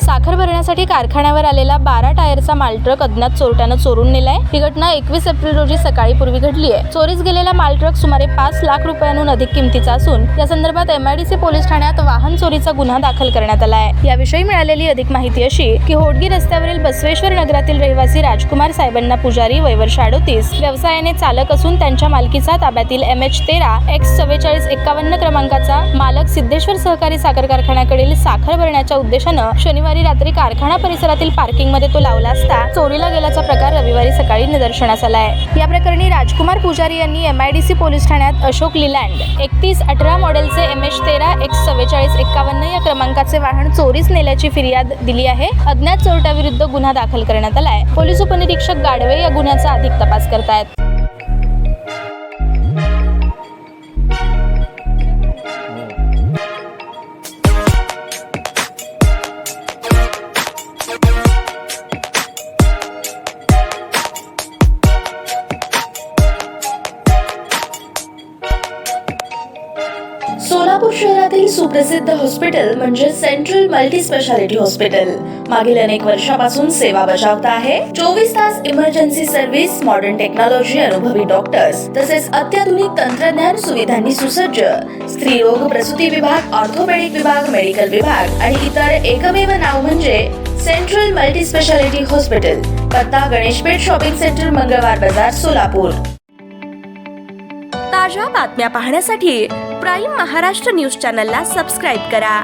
साखर भरण्यासाठी कारखान्यावर आलेला 12 टायरचा माल ट्रक अज्ञात चोरट्यानं चोरून नेलाय। ही घटना 21 एप्रिल रोजी सकाळी पूर्वी घडली आहे। चोरीस गेलेला माल ट्रक सुमारे 5 लाख रुपयांहून अधिक किमतीचा असून या संदर्भात MIDC पोलीस ठाण्यात वाहन चोरीचा गुन्हा दाखल करण्यात आला आहे। याविषयी मिळालेली अधिक माहिती अशी की होडगी रस्त्यावरील बसवेश्वर नगरातील रहिवासी राजकुमार साहेबांना पुजारी वय वर्ष 38 व्यवसायाने चालक असून त्यांच्या मालकीचा ताब्यातील MH13X4451 क्रमांकाचा मालक सिद्धेश्वर सहकारी साखर कारखान्याकडील साखर भरण्याच्या उद्देशानं शनिवारी रात्री कारखाना परिसरातील पार्किंग मध्ये तो लावला असता चोरीला गेल्याचा प्रकार रविवारी सकाळी निदर्शनास आला आहे। या प्रकरणी राजकुमार पुजारी यांनी MIDC पोलीस ठाण्यात अशोक लीलँड 3118 मॉडेलचे MH13X4451 या क्रमांकाचे वाहन चोरीस नेल्याची फिर्याद दिली आहे। अज्ञात चोरट्याविरुद्ध गुन्हा दाखल करण्यात आलाय। पोलीस उपनिरीक्षक गाडवे या गुन्ह्याचा अधिक तपास करतायत। सोलापूर शहरातील सुप्रसिद्ध हॉस्पिटल म्हणजे सेंट्रल मल्टी स्पेशालिटी हॉस्पिटल मागील अनेक वर्षापासून सेवा बजावत आहे। 24 तास इमर्जन्सी सर्व्हिस, मॉडर्न टेक्नॉलॉजी, अनुभवी डॉक्टर्स तसेच अत्याधुनिक तंत्रज्ञान सुविधांनी सुसज्ज स्त्रीरोग प्रसूती विभाग, ऑर्थोपेडिक विभाग, मेडिकल विभाग आणि इतर एकमेव नाव म्हणजे सेंट्रल मल्टी स्पेशालिटी हॉस्पिटल। पत्ता गणेशपेठ शॉपिंग सेंटर, मंगळवार बाजार, सोलापूर। ताज्या बातम्या पाहण्यासाठी प्राईम महाराष्ट्र न्यूज चॅनलला सबस्क्राईब करा।